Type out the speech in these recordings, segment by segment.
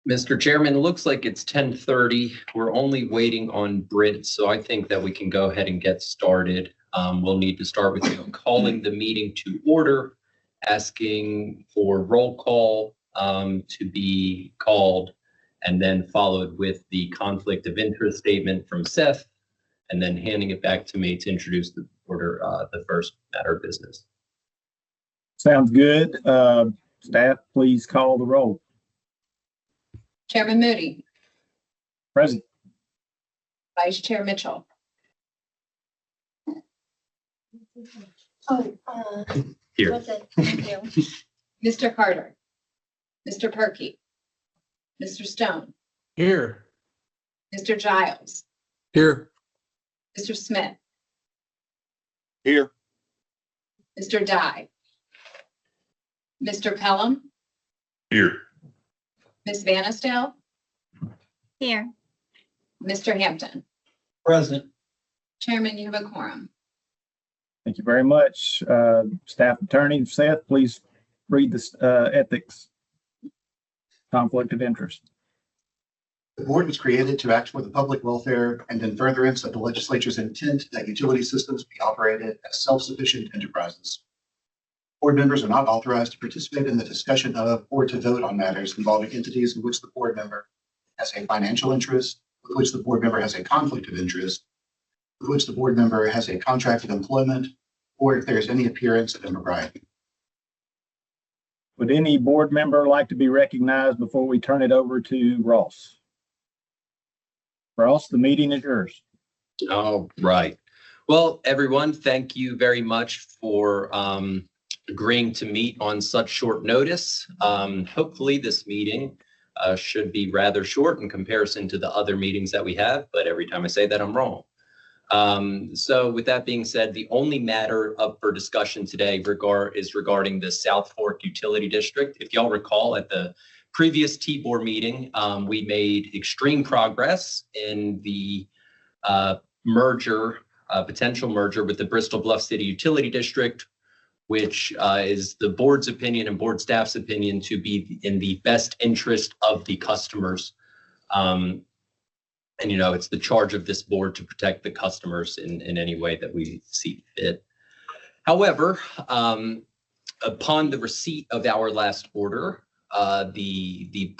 Mr. Chairman, looks like it's 10:30. We're only waiting on Britt, so I think that we can go ahead and get started. We'll need to start with calling the meeting to order, asking for roll call to be called, and then followed with the conflict of interest statement from Seth, and then handing it back to me to introduce the order, the first matter of business. Sounds good. Staff, please call the roll. Chairman Moody, Present. Vice Chair Mitchell. Here. Thank you. Mr. Carter, Mr. Perky, Mr. Stone, Here. Mr. Giles, Here. Mr. Smith, Here. Mr. Dye, Mr. Pelham, Here. Ms. Vanistell, Here. Mr. Hampton. Present. Chairman, you have a quorum. Thank you very much. Staff Attorney Seth, please read the ethics conflict of interest. The board was created to act for the public welfare and in furtherance of the legislature's intent that utility systems be operated as self-sufficient enterprises. Board members are not authorized to participate in the discussion of or to vote on matters involving entities in which the board member has a financial interest, with which the board member has a conflict of interest, with which the board member has a contract of employment, or if there is any appearance of impropriety. Would any board member like to be recognized before we turn it over to Ross? Ross, the meeting is yours. All right. Well, everyone, thank you very much for agreeing to meet on such short notice. Hopefully this meeting should be rather short in comparison to the other meetings that we have, but every time I say that, I'm wrong. So with that being said, the only matter up for discussion today is regarding the South Fork Utility District. If y'all recall, at the previous T-Board meeting, we made extreme progress in the potential merger with the Bristol Bluff City Utility District, which is the board's opinion and board staff's opinion to be in the best interest of the customers. And, you know, it's the charge of this board to protect the customers in any way that we see fit. However, upon the receipt of our last order, the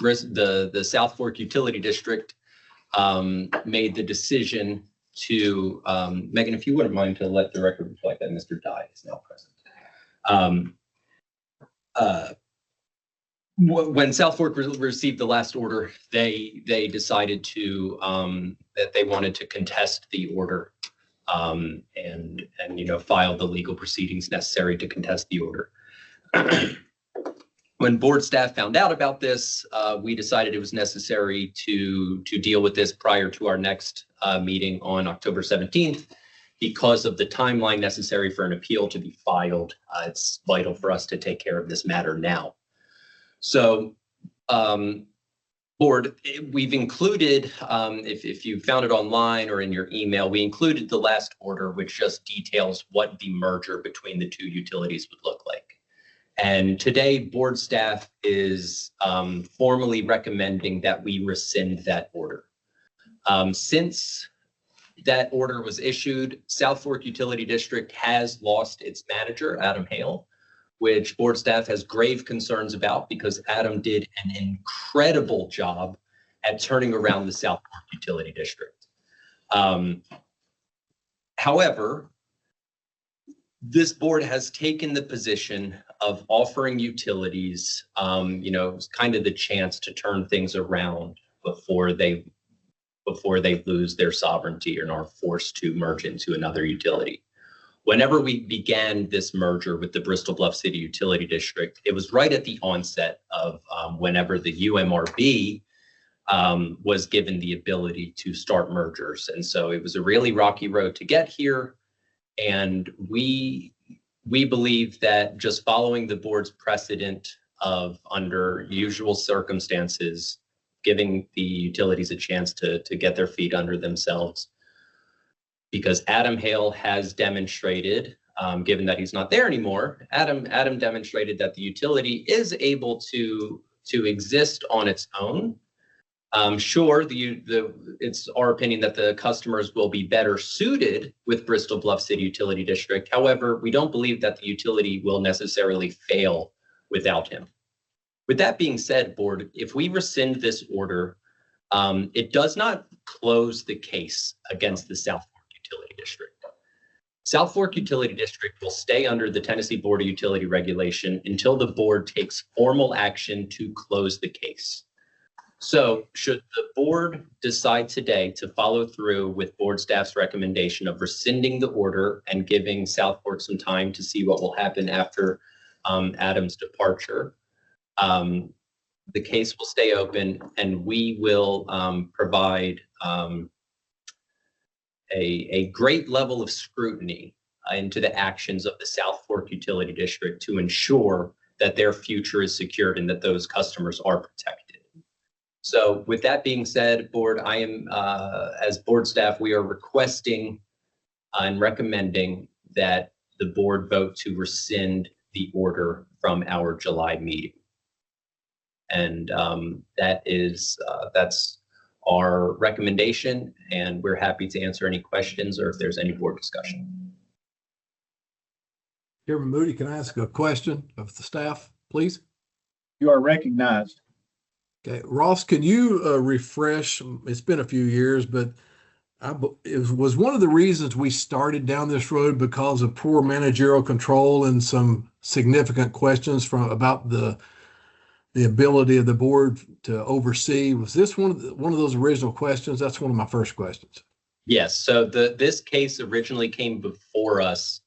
South Fork Utility District made the decision to, Megan, if you wouldn't mind to let the record reflect that Mr. Dye is now present. When South Fork received the last order, they decided to that they wanted to contest the order and you know, file the legal proceedings necessary to contest the order. When board staff found out about this, we decided it was necessary to deal with this prior to our next meeting on October 17th. Because of the timeline necessary for an appeal to be filed, it's vital for us to take care of this matter now. So, board, we've included, if you found it online or in your email, we included the last order, which just details what the merger between the two utilities would look like. And today, board staff is formally recommending that we rescind that order. Since that order was issued, South Fork Utility District has lost its manager, Adam Hale, which board staff has grave concerns about because Adam did an incredible job at turning around the South Fork Utility District. However, this board has taken the position of offering utilities, you know, kind of the chance to turn things around before they lose their sovereignty and are forced to merge into another utility. Whenever we began this merger with the Bristol Bluff City Utility District, it was right at the onset of whenever the UMRB was given the ability to start mergers. And so it was a really rocky road to get here. And we believe that just following the board's precedent of, under usual circumstances, giving the utilities a chance to get their feet under themselves, because Adam Hale has demonstrated, given that he's not there anymore, Adam demonstrated that the utility is able to exist on its own Sure, it's our opinion that the customers will be better suited with Bristol Bluff City Utility District. However, we don't believe that the utility will necessarily fail without him. With that being said, board, if we rescind this order, it does not close the case against the South Fork Utility District. South Fork Utility District will stay under the Tennessee Board of Utility Regulation until the board takes formal action to close the case. So should the board decide today to follow through with board staff's recommendation of rescinding the order and giving South Fork some time to see what will happen after Adam's departure, the case will stay open and we will provide a great level of scrutiny into the actions of the South Fork Utility District to ensure that their future is secured and that those customers are protected. So with that being said, board, I am, as board staff, we are requesting and recommending that the board vote to rescind the order from our July meeting. And that's our recommendation, and we're happy to answer any questions or if there's any board discussion. Chairman Moody, can I ask a question of the staff, please? You are recognized. Okay, Ross, can you refresh? It's been a few years, but it was one of the reasons we started down this road because of poor managerial control and some significant questions about the ability of the board to oversee. Was this one of those original questions? That's one of my first questions. Yes. So this case originally came before us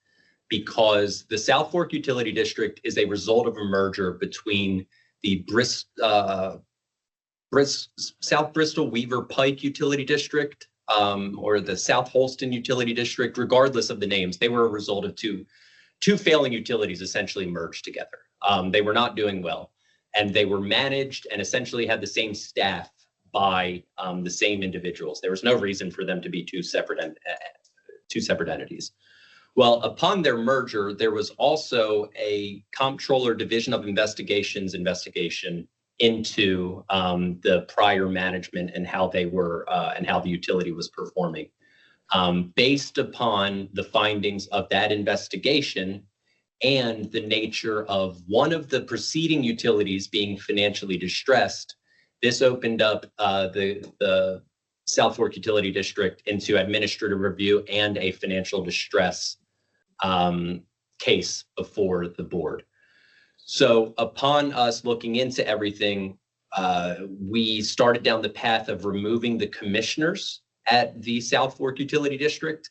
because the South Fork Utility District is a result of a merger between the South Bristol Weaver Pike Utility District or the South Holston Utility District. Regardless of the names, they were a result of two failing utilities essentially merged together. They were not doing well. And they were managed and essentially had the same staff by the same individuals. There was no reason for them to be two separate entities. Well, upon their merger, there was also a Comptroller Division of Investigations investigation into the prior management and how they were and how the utility was performing. Based upon the findings of that investigation, and the nature of one of the preceding utilities being financially distressed, this opened up the South Fork Utility District into administrative review and a financial distress case before the board. So upon us looking into everything, we started down the path of removing the commissioners at the South Fork Utility District,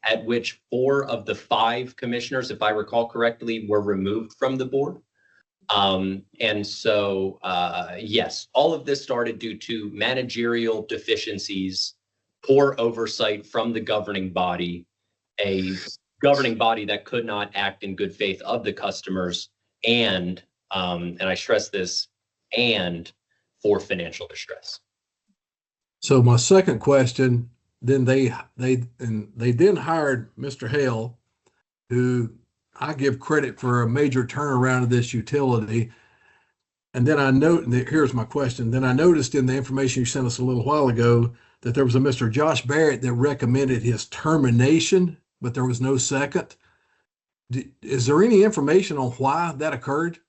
at which 4 of the 5 commissioners, if I recall correctly, were removed from the board. And so, yes, all of this started due to managerial deficiencies, poor oversight from the governing body, a governing body that could not act in good faith of the customers, and I stress this, and for financial distress. So my second question, then they then hired Mr. Hale, who I give credit for a major turnaround of this utility. And then here's my question. Then I noticed in the information you sent us a little while ago that there was a Mr. Josh Barrett that recommended his termination, but there was no second. Is there any information on why that occurred?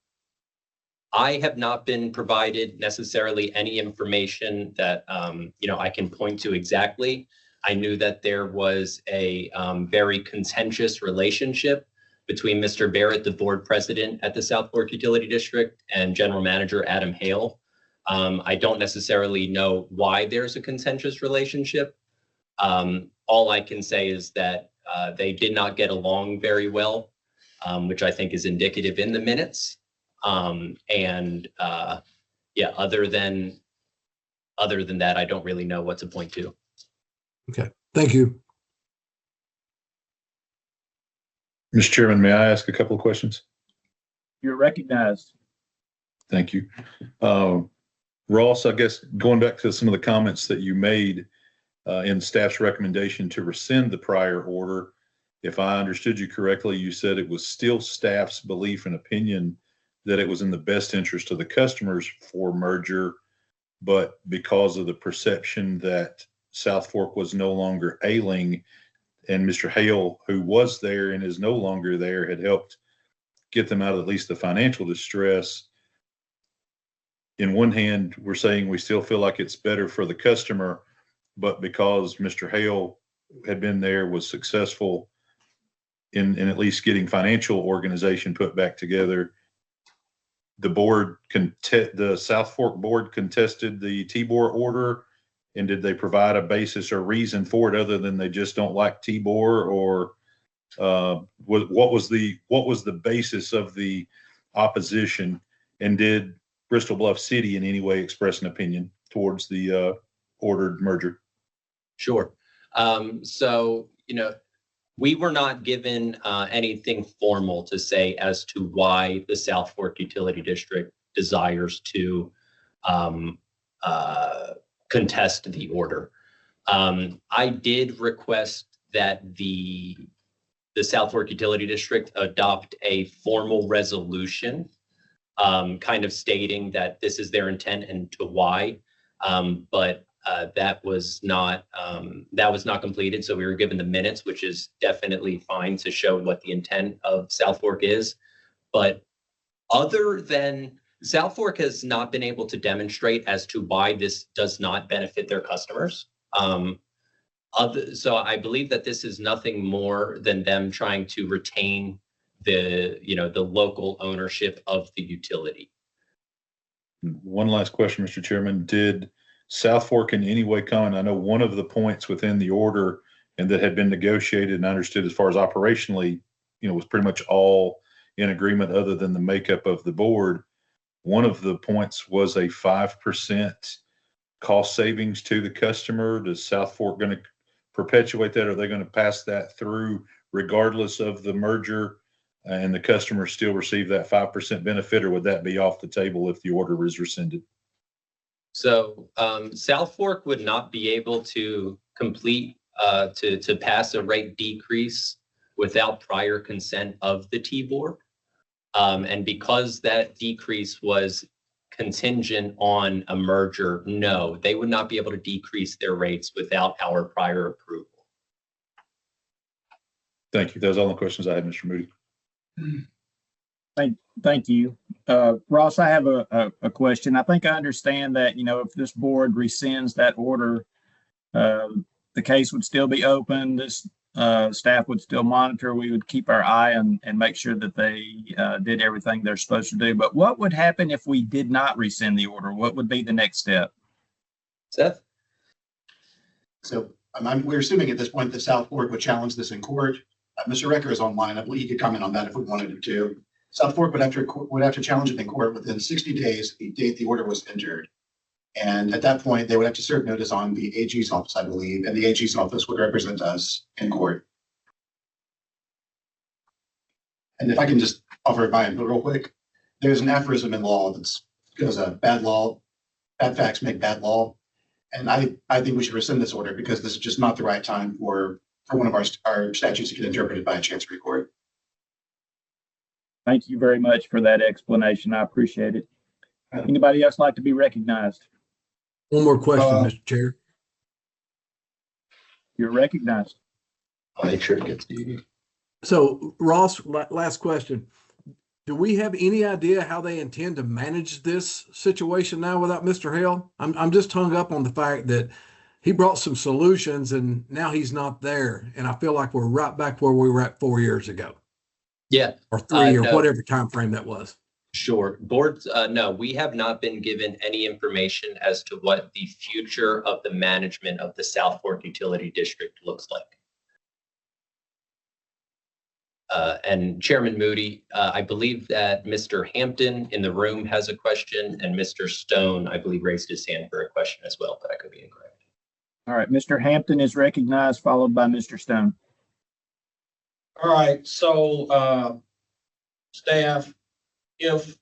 I have not been provided necessarily any information that I can point to exactly. I knew that there was a very contentious relationship between Mr. Barrett, the board president at the South Fork Utility District, and General Manager Adam Hale. I don't necessarily know why there's a contentious relationship. All I can say is that they did not get along very well, which I think is indicative in the minutes. Yeah, other than that, I don't really know what to point to. Okay, thank you. Mr. Chairman, may I ask a couple of questions? You're recognized. Thank you. Ross, I guess going back to some of the comments that you made in staff's recommendation to rescind the prior order, if I understood you correctly, you said it was still staff's belief and opinion that it was in the best interest of the customers for merger but because of the perception that South Fork was no longer ailing, and Mr. Hale, who was there and is no longer there, had helped get them out of at least the financial distress. In one hand, we're saying we still feel like it's better for the customer, but because Mr. Hale had been there, was successful in at least getting financial organization put back together, the South Fork board contested the Tibor order. And did they provide a basis or reason for it other than they just don't like Tibor, or what was the basis of the opposition? And did Bristol Bluff City in any way express an opinion towards the ordered merger? Sure. So, we were not given anything formal to say as to why the South Fork Utility District desires to contest the order. I did request that the South Fork Utility District adopt a formal resolution, kind of stating that this is their intent and to why. But that was not completed. So we were given the minutes, which is definitely fine to show what the intent of South Fork is. But other than South Fork has not been able to demonstrate as to why this does not benefit their customers. So I believe that this is nothing more than them trying to retain the local ownership of the utility. One last question, Mr. Chairman. Did South Fork in any way comment? I know one of the points within the order and that had been negotiated and understood as far as operationally, was pretty much all in agreement other than the makeup of the board. One of the points was a 5% cost savings to the customer. Does South Fork going to perpetuate that? Are they going to pass that through regardless of the merger and the customer still receive that 5% benefit, or would that be off the table if the order is rescinded? So South Fork would not be able to complete to pass a rate decrease without prior consent of the T-Board. And because that decrease was contingent on a merger, no, they would not be able to decrease their rates without our prior approval. Thank you. Those are all the questions I had, Mr. Moody. Thank you. Ross, I have a question. I think I understand that, if this board rescinds that order, the case would still be open. This staff would still monitor. We would keep our eye and make sure that they did everything they're supposed to do. But what would happen if we did not rescind the order? What would be the next step? Seth? So we're assuming at this point that South Fork would challenge this in court. Mr. Recker is online. I believe he could comment on that if we wanted him to. South Fork would have to challenge it in court within 60 days of the date the order was entered. And at that point, they would have to serve notice on the AG's office, I believe, and the AG's office would represent us in court. And if I can just offer my input real quick, there's an aphorism in law that goes, bad facts make bad law. And I think we should rescind this order because this is just not the right time for one of our statutes to get interpreted by a chancery court. Thank you very much for that explanation. I appreciate it. Anybody else like to be recognized? One more question, Mr. Chair. You're recognized. I'll make sure it gets to you. So Ross, last question. Do we have any idea how they intend to manage this situation now without Mr. Hale? I'm just hung up on the fact that he brought some solutions and now he's not there. And I feel like we're right back where we were at 4 years ago. Yeah. Or 3 or no. whatever time frame that was. Sure. Boards, no, we have not been given any information as to what the future of the management of the South Fork Utility District looks like. And Chairman Moody, I believe that Mr. Hampton in the room has a question, and Mr. Stone, I believe, raised his hand for a question as well, but I could be incorrect. All right, Mr. Hampton is recognized, followed by Mr. Stone. All right, so staff, if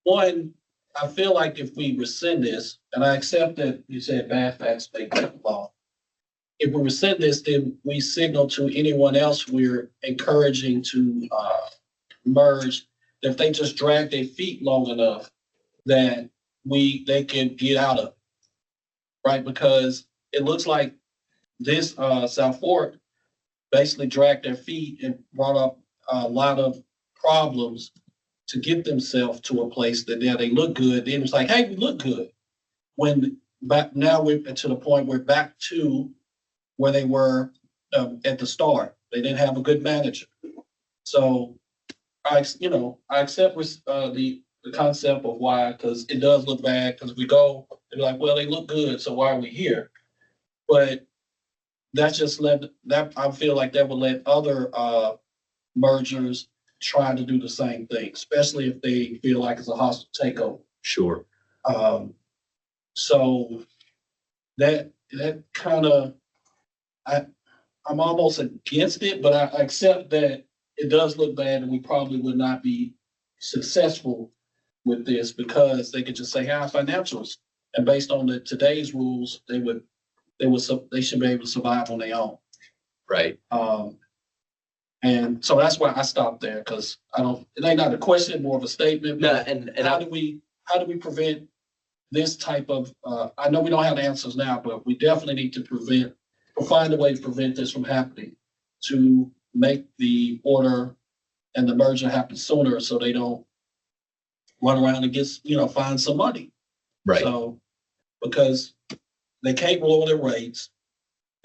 one, I feel like if we rescind this, and I accept that you said bad facts make bad law. If we rescind this, then we signal to anyone else we're encouraging to merge, that if they just drag their feet long enough, that they can get out of, right? Because it looks like this, South Fork basically dragged their feet and brought up a lot of problems to get themselves to a place that now they look good. Then it's like, hey, we look good. When back now we're to the point we're back to where they were at the start. They didn't have a good manager. So I accept the concept of why, because it does look bad, because we go, they're like, well, they look good, so why are we here? But that's just I feel like that would let other mergers try to do the same thing, especially if they feel like it's a hostile takeover. Sure. So that kind of, I'm almost against it, but I accept that it does look bad and we probably would not be successful with this because they could just say, our financials. And based on today's rules, they should be able to survive on their own. Right. And so that's why I stopped there, because it ain't not a question, more of a statement. No, But and how do we prevent this type of, I know we don't have the answers now, but we definitely need to find a way to prevent this from happening, to make the order and the merger happen sooner so they don't run around and find some money. right. So, because they can't lower their rates,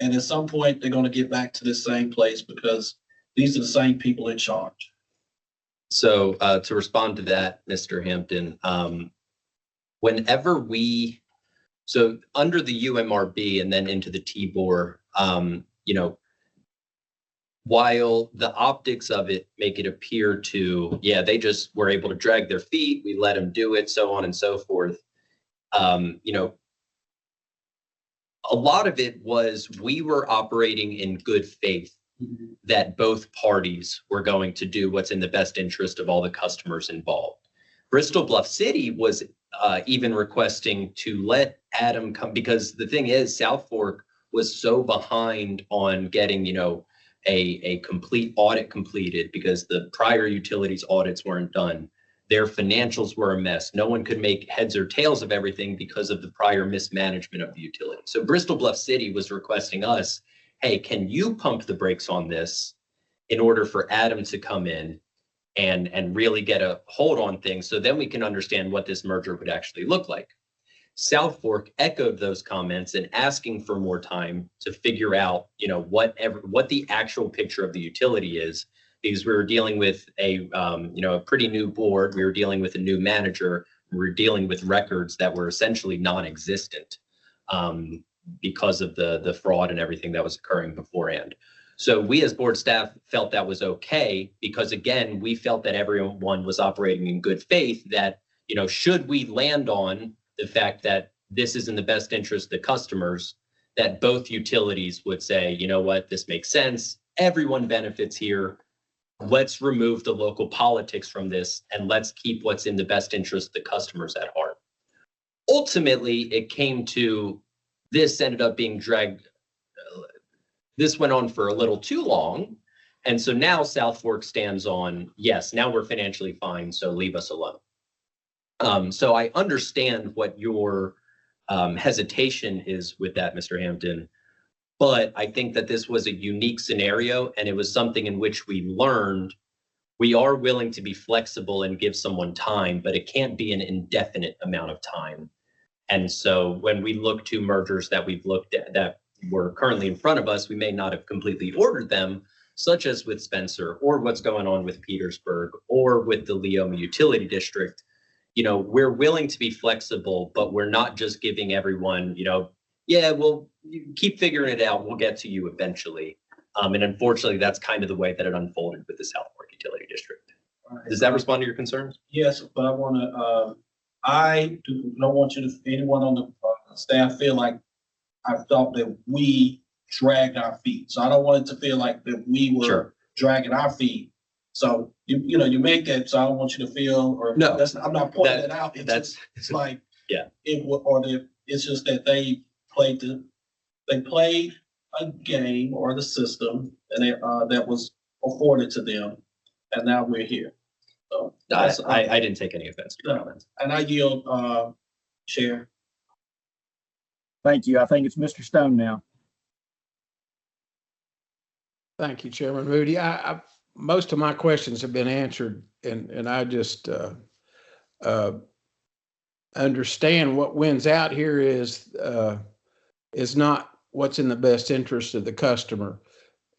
and at some point they're going to get back to this same place because these are the same people in charge. So to respond to that, Mr. Hampton, so under the UMRB and then into the TBOR, while the optics of it make it appear to, they just were able to drag their feet, we let them do it, so on and so forth. A lot of it was we were operating in good faith that both parties were going to do what's in the best interest of all the customers involved. Bristol Bluff City was even requesting to let Adam come, because the thing is, South Fork was so behind on getting, a complete audit completed because the prior utilities audits weren't done. Their financials were a mess. No one could make heads or tails of everything because of the prior mismanagement of the utility. So Bristol Bluff City was requesting us, hey, can you pump the brakes on this in order for Adam to come in and really get a hold on things, so then we can understand what this merger would actually look like. South Fork echoed those comments and asking for more time to figure out, what the actual picture of the utility is, because we were dealing with a pretty new board. We were dealing with a new manager. We were dealing with records that were essentially non-existent because of the fraud and everything that was occurring beforehand. So we as board staff felt that was okay because, again, we felt that everyone was operating in good faith, that, should we land on the fact that this is in the best interest of the customers, that both utilities would say, you know what, this makes sense. Everyone benefits here. Let's remove the local politics from this and let's keep what's in the best interest of the customers at heart. Ultimately, it came to this ended up being dragged. This went on for a little too long. And so now South Fork stands on, yes, now we're financially fine, so leave us alone. So I understand what your hesitation is with that, Mr. Hampton, but I think that this was a unique scenario and it was something in which we learned we are willing to be flexible and give someone time, but it can't be an indefinite amount of time. And so when we look to mergers that we've looked at that were currently in front of us, we may not have completely ordered them, such as with Spencer or what's going on with Petersburg or with the Leoma Utility District. We're willing to be flexible, but we're not just giving everyone, well, you keep figuring it out. We'll get to you eventually. And unfortunately, that's kind of the way that it unfolded with the South Fork Utility District. Does that respond to your concerns? Yes, but I want to, I don't want anyone on the staff feel like I thought that we dragged our feet. So I don't want it to feel like that we were dragging our feet. So you make that. So I don't want you to feel, or no, I'm not pointing that out. It's like it's just that they played a game or the system and that was afforded to them, and now we're here. So I didn't take any offense to your comments. And I yield Chair. Thank you. I think it's Mr. Stone now. Thank you, Chairman Moody. Most of my questions have been answered, and I just understand what wins out here is not what's in the best interest of the customer.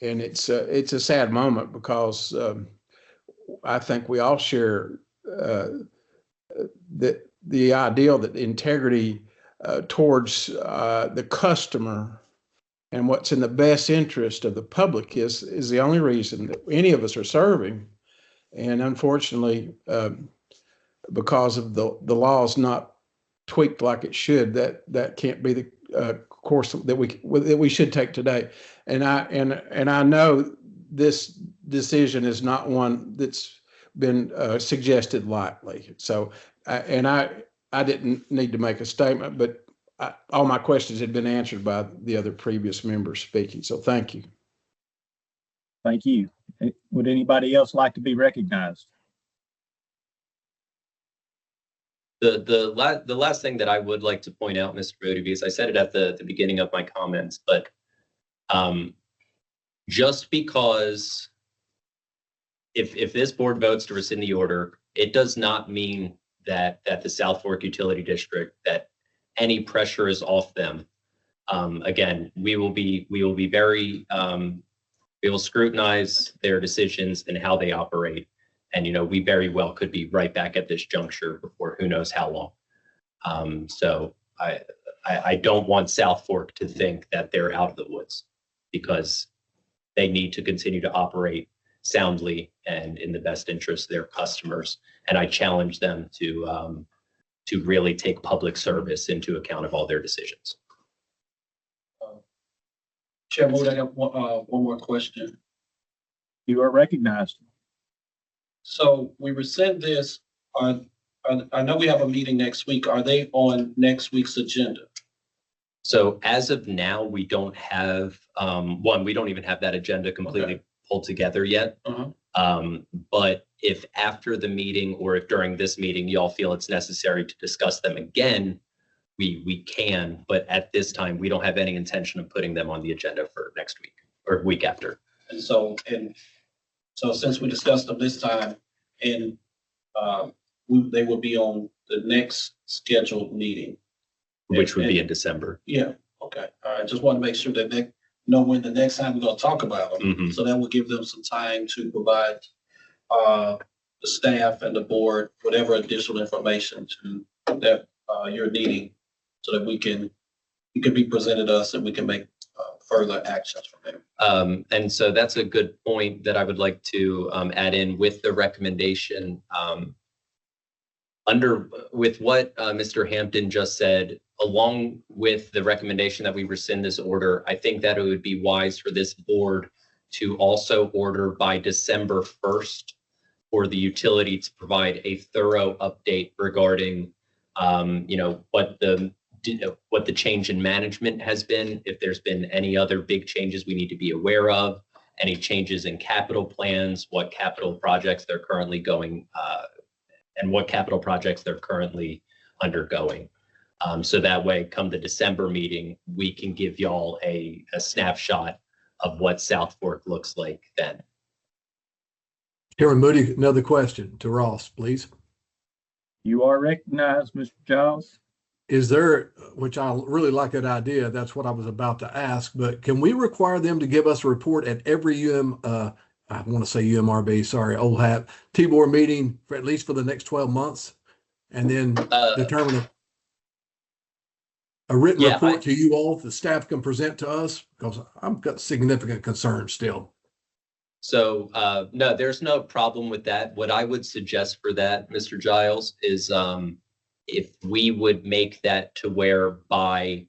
And it's a sad moment because I think we all share the ideal that integrity towards the customer and what's in the best interest of the public is the only reason that any of us are serving. And unfortunately, because of the laws not tweaked like it should, that can't be the course that we should take today. And I know this decision is not one that's been suggested lightly. So, I didn't need to make a statement, but all my questions had been answered by the other previous members speaking. So thank you. Thank you. Would anybody else like to be recognized? The last thing that I would like to point out, Mr. Moody, because I said it at the beginning of my comments, but just because if this board votes to rescind the order, it does not mean that the South Fork Utility District, that any pressure is off them. Again, we will scrutinize their decisions and how they operate. And, we very well could be right back at this juncture before who knows how long. So I don't want South Fork to think that they're out of the woods, because they need to continue to operate soundly and in the best interest of their customers. And I challenge them to really take public service into account of all their decisions. Chair Moody, I got one more question. You are recognized. So we rescind this. I know we have a meeting next week. Are they on next week's agenda? So as of now, we don't have, we don't even have that agenda completely pulled together yet. But if after the meeting or if during this meeting, y'all feel it's necessary to discuss them again, we can, but at this time, we don't have any intention of putting them on the agenda for next week or week after. And so since we discussed them this time, and they will be on the next scheduled meeting, Which would be in December. Yeah, okay. All right, just want to make sure that they know when the next time we're going to talk about them. So that will give them some time to provide the staff and the board whatever additional information that you're needing, so that we can be presented us and we can make further actions from there. And so that's a good point that I would like to add in with the recommendation. With what Mr. Hampton just said, along with the recommendation that we rescind this order, I think that it would be wise for this board to also order by December 1st for the utility to provide a thorough update regarding, what the change in management has been, if there's been any other big changes we need to be aware of, any changes in capital plans, what capital projects they're currently going, and what capital projects they're currently undergoing. So that way, come the December meeting, we can give y'all a snapshot of what South Fork looks like then. Chairman Moody, another question to Ross, please. You are recognized, Mr. Giles. Is there, which I really like that idea, that's what I was about to ask, but can we require them to give us a report at every I want to say UMRB, sorry, old hat, T-Board meeting for at least for the next 12 months, and then determine a written report to you all, the staff can present to us, because I've got significant concerns still. So no, there's no problem with that. What I would suggest for that, Mr. Giles, is if we would make that to where by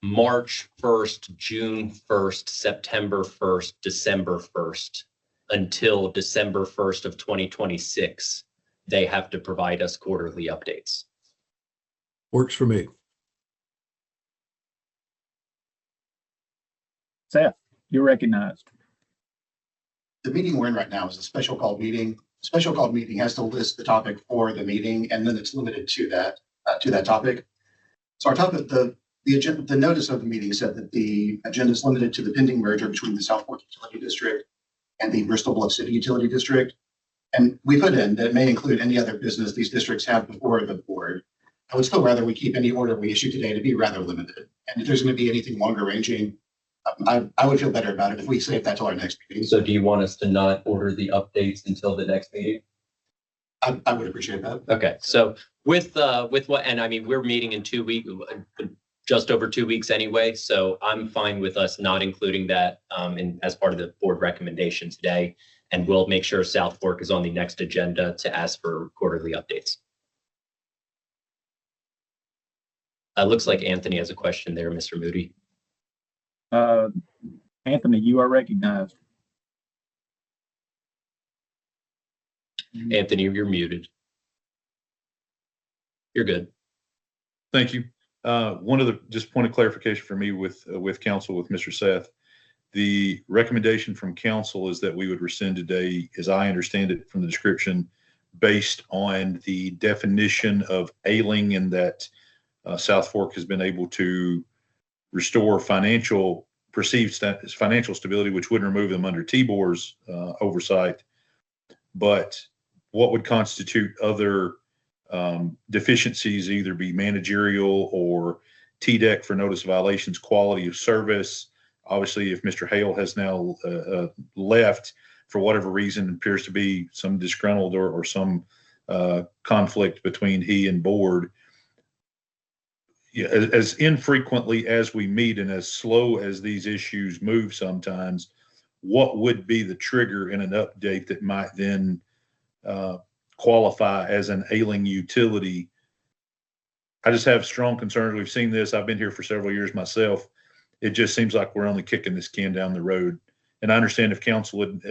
March 1st, June 1st, September 1st, December 1st, until December 1st of 2026, they have to provide us quarterly updates. Works for me. Seth, you're recognized. The meeting we're in right now is a special call meeting. special called meeting has to list the topic for the meeting, and then it's limited to that topic. So our topic, the agenda, the notice of the meeting said that the agenda is limited to the pending merger between the South Fork Utility District and the Bristol Bluff City Utility District. And we put in that it may include any other business these districts have before the board. I would still rather we keep any order we issue today to be rather limited. And if there's going to be anything longer ranging, I would feel better about it if we save that till our next meeting. So do you want us to not order the updates until the next meeting? I would appreciate that. Okay, so with what, and I mean, we're meeting in 2 weeks, just over 2 weeks anyway, so I'm fine with us not including that as part of the board recommendation today. And we'll make sure South Fork is on the next agenda to ask for quarterly updates. Looks like Anthony has a question there, Mr. Moody. Anthony, you are recognized. Anthony, you're muted. You're good. Thank you. One of the, just point of clarification for me with council, with Mr. Seth, the recommendation from council is that we would rescind today, as I understand it from the description, based on the definition of ailing, and that South Fork has been able to restore perceived financial stability, which wouldn't remove them under TBOR's oversight. But what would constitute other deficiencies, either be managerial or TDEC for notice of violations, quality of service. Obviously, if Mr. Hale has now left for whatever reason, appears to be some disgruntled or some conflict between he and board. Yeah, as infrequently as we meet and as slow as these issues move sometimes, what would be the trigger in an update that might then qualify as an ailing utility? I just have strong concerns. We've seen this. I've been here for several years myself. It just seems like we're only kicking this can down the road. And I understand if council would,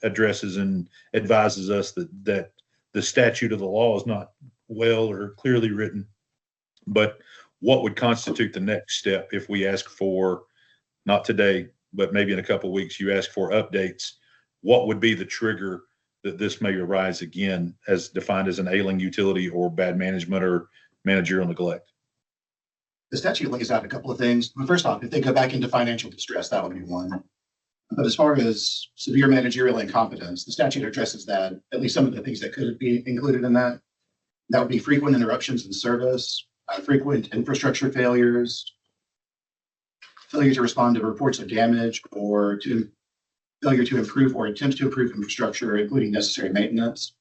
addresses and advises us that the statute of the law is not well or clearly written. But what would constitute the next step if we ask for, not today, but maybe in a couple of weeks, you ask for updates? What would be the trigger that this may arise again, as defined as an ailing utility or bad management or managerial neglect? The statute lays out a couple of things. But first off, if they go back into financial distress, that would be one. But as far as severe managerial incompetence, the statute addresses that, at least some of the things that could be included in that. That would be frequent interruptions in service, frequent infrastructure failures, failure to respond to reports of damage, or to failure to improve or attempt to improve infrastructure, including necessary maintenance,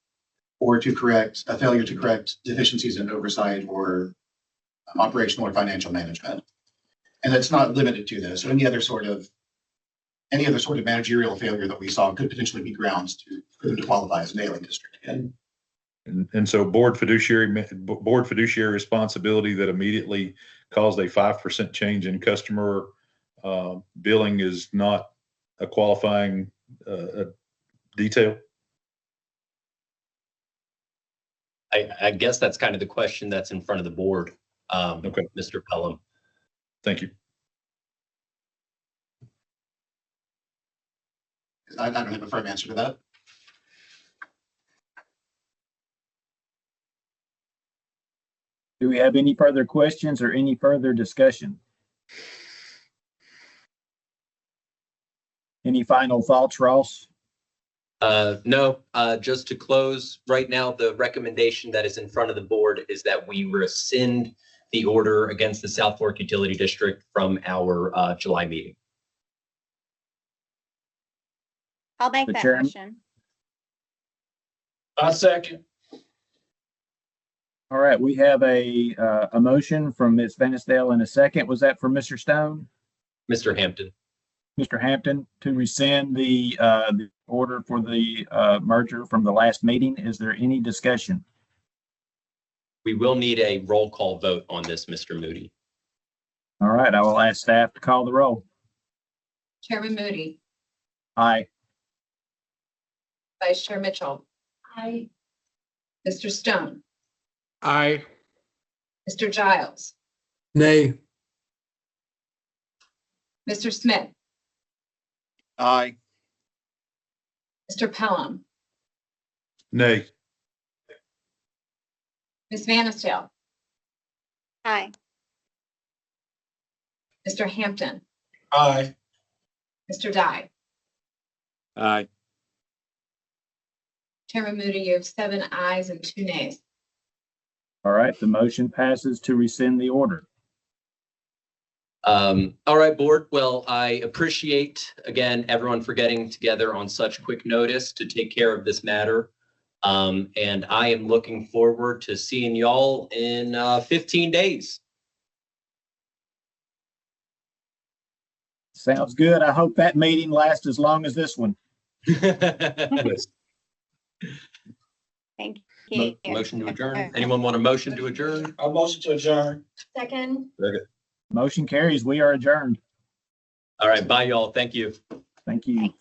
or to correct a failure to correct deficiencies in oversight or operational or financial management. And it's not limited to this. So any other sort of managerial failure that we saw could potentially be grounds for them to qualify as an ailing district again. And so board fiduciary responsibility that immediately caused a 5% change in customer billing is not a qualifying detail? I guess that's kind of the question that's in front of the board, Okay. Mr. Pelham. Thank you. I don't have a firm answer to that. Do we have any further questions or any further discussion? Any final thoughts, Ross? No, just to close, right now, the recommendation that is in front of the board is that we rescind the order against the South Fork Utility District from our July meeting. I'll make The that chairman. motion. I second. All right, we have a motion from Ms. Vanisdale in a second. Was that from Mr. Stone? Mr. Hampton. Mr. Hampton, to rescind the order for the merger from the last meeting. Is there any discussion? We will need a roll call vote on this, Mr. Moody. All right, I will ask staff to call the roll. Chairman Moody, Aye. Vice Chair Mitchell. Aye. Mr. Stone, Aye. Mr. Giles, Nay. Mr. Smith, Aye. Mr. Pelham, Nay. Ms. Vanisdale, Aye. Mr. Hampton, Aye. Mr. Dye. Aye. Chairman Moody, you have 7 ayes and 2 nays. All right, the motion passes to rescind the order. All right, board. Well, I appreciate, again, everyone for getting together on such quick notice to take care of this matter. And I am looking forward to seeing y'all in 15 days. Sounds good. I hope that meeting lasts as long as this one. Thank you. Motion to adjourn. Anyone want a motion to adjourn? I'll motion to adjourn. Second. Motion carries. We are adjourned. All right, bye, y'all. Thank you. Thank you. Thanks.